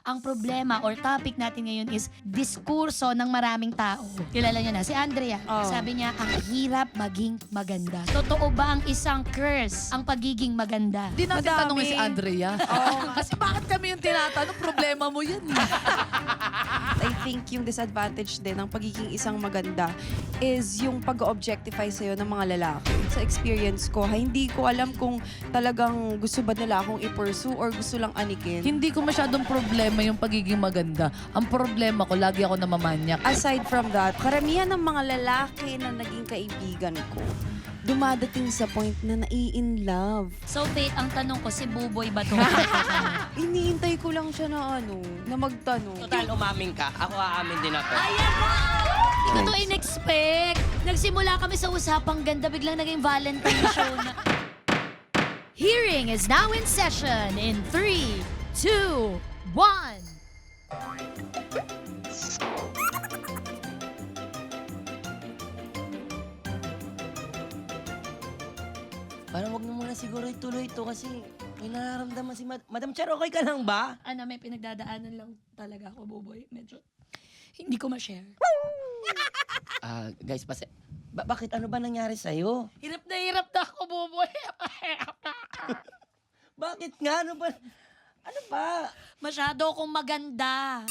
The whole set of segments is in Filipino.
Ang problema or topic natin ngayon is diskurso ng maraming tao. Kilala niyo na si Andrea. Sabi niya, ang hirap maging maganda. Totoo ba ang isang curse ang pagiging maganda? Di natin Madami. tanongin si Andrea. Kasi bakit kami yung tinatanong? Problema mo yan. I think yung disadvantage din ng pagiging isang maganda is yung pag-objectify sa'yo ng mga lalaki. Sa experience ko, hindi ko alam kung talagang gusto ba nila akong i-pursue or gusto lang anikin. Hindi ko masyadong problema yung pagiging maganda. Ang problema ko, lagi ako namamanyak. Aside from that, karamihan ng mga lalaki na naging kaibigan ko, dumadating sa point na nai-in love. So, Faith, ang tanong ko, si Buboy ba to? Iniintay ko lang siya na na magtanong. Total, umaming ka. Ako aamin din ako. Ayan na! Hindi ko to in-expect. Nagsimula kami sa usapang ganda, biglang naging Valentine show na. Hearing is now in session in 3, 2, 1. Parang wag na muna siguro ituloy ito kasi may nararamdaman si Madam Char. Okay ka lang ba? Ano, may pinagdadaanan lang talaga ako, Buboy. Medyo hindi ko ma-share. Guys, bakit ano ba nangyari sa'yo? Hirap na ako, Buboy. Bakit nga? Ano ba? Ano ba? Masyado akong maganda.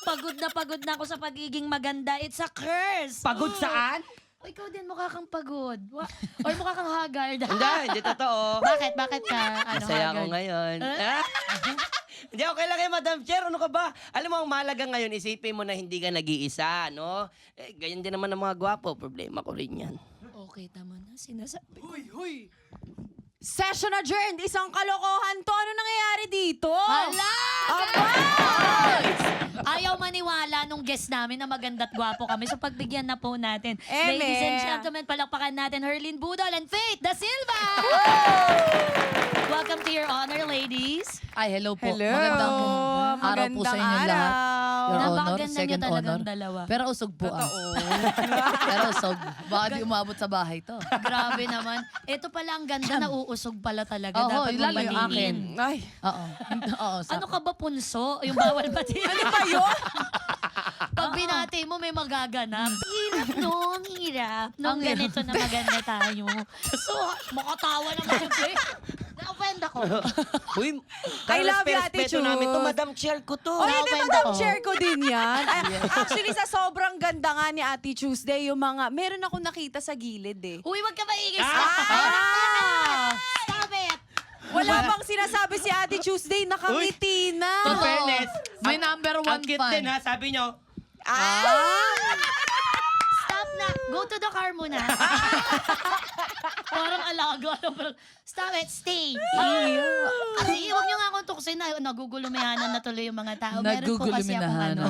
Pagod na ako sa pagiging maganda. It's a curse. Pagod saan? O, ikaw din mukha kang pagod. Or mukha kang haggard. Hindi totoo. Bakit? Bakit ka? Masaya ako ngayon. Hindi, okay lang kayo, Madam Chair. Ano ka ba? Alam mo, ang mahalaga ngayon, isipin mo na hindi ka nag-iisa, no? Ganyan din naman ang mga gwapo. Problema ko rin yan. Okay, tama na. Sinasabi. Session adjourned! Isang kalokohan to! Ano nangyayari dito? Hala! Ayaw maniwala nung guest namin na maganda at gwapo kami. So pagbigyan na po natin. Ladies and gentlemen, palakpakan natin Herlyn Budol and Faith Da Silva! Welcome to your honor, ladies. Ay, hello po. Hello! Magandang araw po sa inyo lahat. Your honor, Napakaganda niyo second talagang honor. dalawa. Pero usog po Pero usog. Baka di umabot sa bahay to. Grabe naman. Ito pala ang ganda na uusog pala talaga. Oo, Dapat lalo yung mabaliin. akin. Ay, Oo. Oo. Ano ka ba, punso? Yung bawal pati. ano ba yun? Pag binati mo, may magaganap. Hirap nung hirap. Nung Ang hirap. ganito na maganda tayo. So, makatawa naman yung play. Na-offend ako. Uy, I love you, Ate respeto Chut. namin to. Madam Chair ko to. Oh, hindi, Na-offend Madam ako. Chair ko din yan. Actually, sa sobrang ganda nga ni Ate Tuesday, yung mga, meron akong nakita sa gilid eh. Uy, wag ka maingay. Stop it! Wala bang sinasabi si Ate Tuesday, nakangiti na. In fairness, May number one ang cute fan. din ha, sabi nyo. Stop na. Go to the car muna. Parang alaga. Stop it. Stay. Kasi huwag nyo nga akong tuksin na nagugulumihanan na tuloy yung mga tao. Meron po kasi akong ano.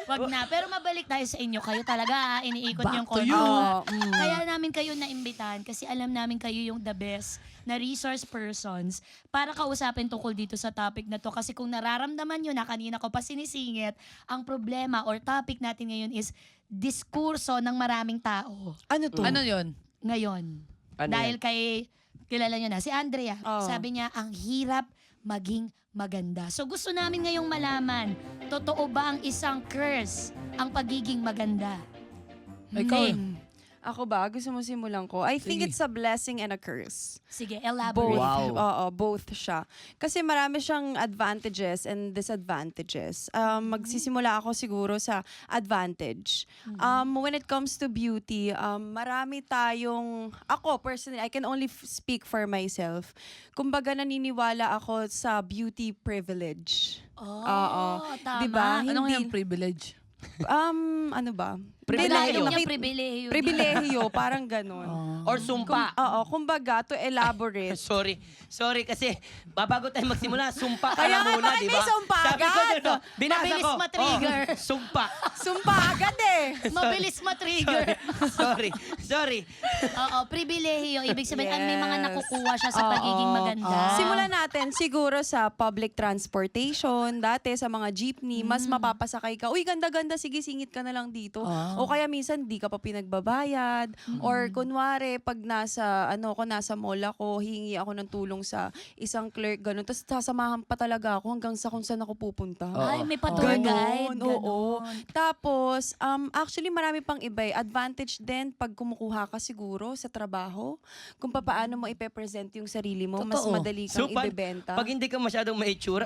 Wag na. Pero mabalik tayo sa inyo. Kayo talaga iniikot Back yung to konti. you. Kaya namin kayo naimbitahan kasi alam namin kayo yung the best na resource persons para kausapin tungkol dito sa topic na to. Kasi kung nararamdaman nyo na kanina ko pa sinisingit, ang problema or topic natin ngayon is diskurso ng maraming tao Ano to? Ano yun? ngayon. Ano Dahil yan? kilala nyo na, si Andrea. Oh. Sabi niya, ang hirap maging maganda. So gusto namin ngayong malaman, totoo ba ang isang curse ang pagiging maganda? Ikaw. Ako ba? Gusto mo simulan ko? I think Sige. it's a blessing and a curse. Sige, Both. elaborate. Wow. Oo, both siya. Kasi marami siyang advantages and disadvantages. Magsisimula ako siguro sa advantage. When it comes to beauty, marami tayong, ako personally, I can only speak for myself. Kumbaga naniniwala ako sa beauty privilege. Oh, Oo. tama. Diba? Anong Hindi- yung privilege? Ano ba? Pribilehiyo. Pribilehiyo. Pribilehiyo. Pribilehiyo, parang ganun. Or sumpa. Oo, kumbaga, to elaborate. Sorry kasi bago tayo magsimula, sumpa ka Kaya na nga, muna, bakit di may ba? sumpa Sabi ko agad? dito, binasa Mabilis ko. ma-trigger. Sumpa. Sumpa agad eh. Mabilis matrigger. Sorry. Oo, pribilehiyo. Ibig sabihin, may mga Yes. nakukuha siya sa Oo. pagiging maganda. Simulan natin siguro sa public transportation. Dati sa mga jeepney, mas mapapasakay ka. Uy, ganda-ganda, sige, singit ka na lang dito. O kaya minsan di ka pa pinagbabayad. Or kunwari, pag nasa mall ako, hingi ako ng tulong sa isang clerk, ganun. Tapos sasamahan pa talaga ako hanggang sa kung saan ako pupunta. Ay, may pa-tour guide. Ganon, oo. Tapos, actually marami pang iba eh. Advantage din pag kumukuha ka siguro sa trabaho. Kung paano mo ipe-present yung sarili mo, mas Totoo. madali kang ibebenta. Pag hindi ka masyadong mature,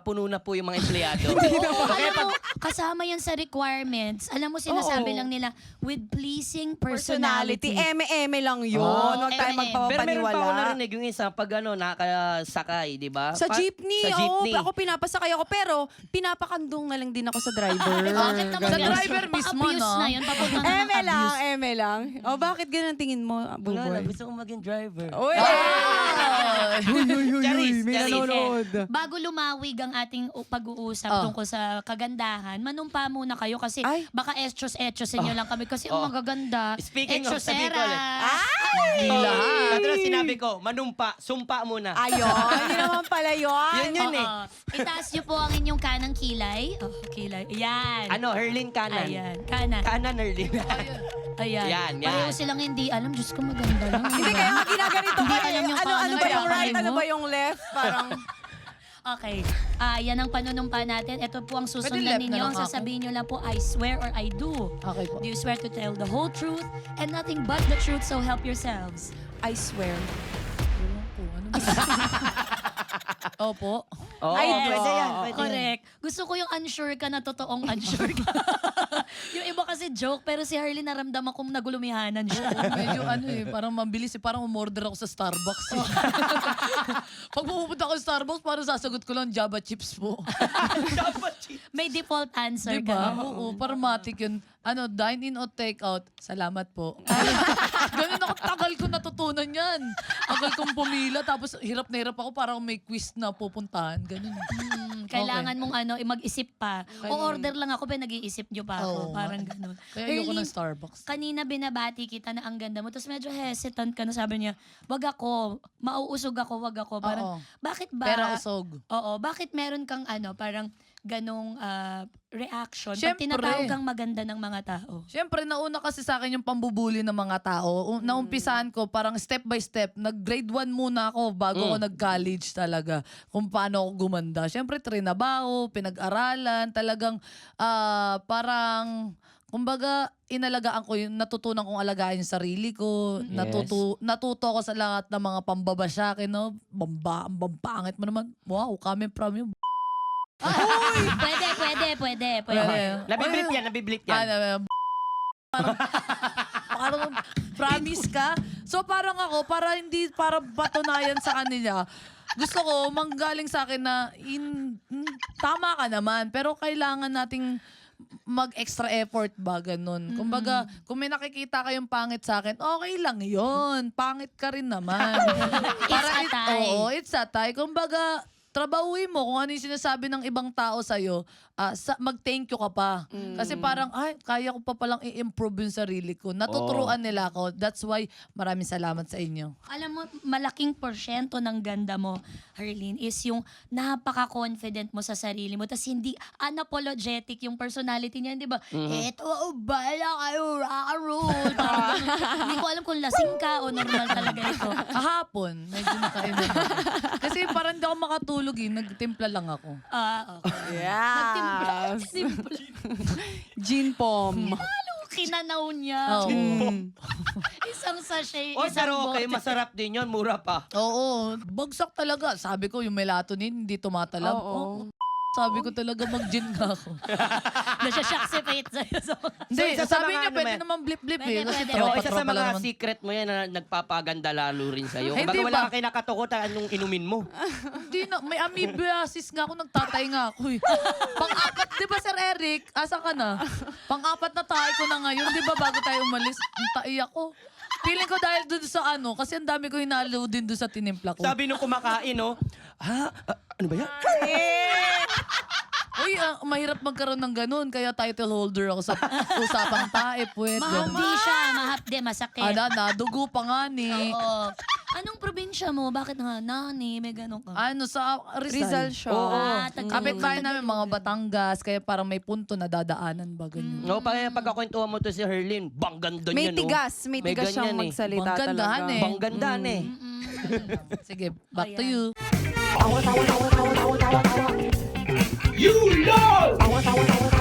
puno na po yung mga empleyado. Oo, alam mo, kasama yan sa requirements. Alam mo, sinasabi Oo. lang nila, with pleasing personality. personality. Eme-eme lang yun. Oo, Huwag tayo eme-eme. Pero meron pa ako magpapaniwala. narinig yung isa, pag nakasakay, di ba? Sa jeepney, Sa jeepney. ako pinapasakay ako, pero pinapakandong na lang din ako sa driver. Bakit naman Sa yan? driver mismo, Pa-abuse no? na yun, papunta na ng Eme lang, abuse. eme lang. O bakit ganun tingin mo, Wala na, Buboy? gusto kong maging driver. Uy! Charis, may Charis. nanonood. Bago lumawig ang ating pag-uusap tungkol sa kagandahan, manumpa muna kayo kasi Ay. baka etchos-etchosin nyo lang kami kasi ang magaganda. Speaking of, Etchosera. sabihin ko ulit. Lahat. Katulad sinabi ko, manumpa, sumpa muna. Ayun, hindi naman pala yun. Yun yun eh. Oo. Itaas nyo po ang inyong kanang kilay. Oh, kilay. Ayan. Herlin kanan. Ayan. Kanan. Kanan, Herlin. Ayan. Yan, yan. Pareho silang hindi alam. Diyos ko, maganda lang. Hindi kaya nga ginaganito Hindi ko. alam yung Ano kanan ba yung kaya right? mo? Ano ba yung left? Parang... Okay. Yan ang panunumpa natin. Ito po ang Pwede susundan left na ninyo. lang Ang ako. sasabihin nyo lang po, I swear or I do. Okay po. Do you swear to tell the whole truth and nothing but the truth, so help yourselves? I swear. Ewan ko, ano ba? Opo. Oo, Ay, pwede yan. Pwede yan. Correct. Gusto ko yung unsure ka na totoong unsure ka. Yung iba kasi joke, pero si Harley naramdaman kong nagulumihanan siya. Medyo parang mabilis eh. Parang umorder ako sa Starbucks eh. Pag pupunta ako sa Starbucks, parang sasagot ko lang Java chips po. May default answer Diba? ka. Oo, parmatic yun. Dine in o take out. Salamat po. Ganun ako, tagal ko natutunan yan. Tagal kong pumila, tapos hirap na hirap ako, parang may quiz na pupuntahan. Ganun. Kailangan mong mag-isip pa. O order lang ako, pero nag-iisip nyo pa ako. Oo. Parang ganun. Kaya ayoko Harley, ng Starbucks. kanina binabati kita na ang ganda mo, tapos medyo hesitant ka na, sabi niya, wag ako, mauusog ako, wag ako. Parang, Oo. bakit ba? Pera usog. Oo, bakit meron kang parang ganong reaction pag Siyempre. tinatawag kang maganda ng mga tao? Siyempre, nauna kasi sa akin yung pambubuli ng mga tao. Naumpisahan ko, parang step by step. Nag-grade 1 muna ako bago ako nag-college talaga. Kung paano ako gumanda. Siyempre, trinabaho, pinag-aralan, talagang parang... Kumbaga, inalagaan ko yung natutunan kong alagaan yung sarili ko. Natuto ko sa lahat ng mga pambabasyakin, no? Ang bambangit mo naman. Wow, coming from you. Pwede. Nabiblip yan, nabiblip yan. Parang promise ka. So parang ako, para patunayan sa kanila, gusto ko manggaling sa akin na tama ka naman, pero kailangan nating mag-extra effort ba, ganun. Kumbaga, kung may nakikita kayong pangit sa akin, okay lang yun. Pangit ka rin naman. It's a tie. Oo, it's a tie. Kumbaga, trabahuin mo kung ano yung sinasabi ng ibang tao sa'yo, mag-thank you ka pa. Kasi parang, kaya ko pa palang i-improve yung sarili ko. Natuturuan nila ako. That's why, maraming salamat sa inyo. Alam mo, malaking porsyento ng ganda mo, Harleen, is yung napaka-confident mo sa sarili mo. Tapos hindi unapologetic yung personality niya, di ba? Eto, bala kayo, rock and roll. Parang ganun. Hindi ko alam kung lasing ka o normal talaga ito. Kahapon, medyo nakainom ako. Kasi parang hindi ako makatulog nagtimpla lang ako. Okay. Yeah. Simple. Gin pom. Kinanaw niya. Oo. Isang sachet, O, isang pero okay, bote. masarap din yun, mura pa. Oo, bagsak talaga. Sabi ko, yung melatonin, hindi tumatalab. Oo. Sabi ko talaga, mag-gin nga ako. Nasya-shock si Faith sa'yo. Hindi, isa sa sabi mga niya, ano, pwede man. naman blip-blip Pwede, eh. Kasi pwede. Pero isa sa tropa-tropa lang mga naman. secret mo yan na nagpapaganda lalo rin sa'yo. Hindi Kumbaga wala ba? ka kinakatukot anong inumin mo. Hindi na, may amoebiasis nga ako, nagtatay nga ako eh. Pang-apat, di ba Sir Eric? Asa ka na? Pang-apat na tayo ko na ngayon, di ba bago tayo umalis? Ang tai ako. Feeling ko dahil dun sa kasi ang dami ko hinalo din dun sa tinimpla ko. Sabi nung kumakain, no? Ano ba yan? Uy, mahirap magkaroon ng ganun, kaya title holder ako sa usapang tae, puwet. Mahapdi siya, mahapdi, masakit. Nadugo pa nga ni. Oo. Anong probinsya mo? Bakit nga nani? May ganun ka? Ano, sa Rizal Rizal. siya. Oo. Kapit-bahay namin, mga Batangas, kaya parang may punto na dadaanan ba ganyan. No, pagkakwentuhan mo to si Herlin, banggan doon May yan. tigas. May May tigas siyang ganyan eh. magsalita Banggandahan talaga. eh. Banggandaan eh. Sige, back to Ayan. you. You know!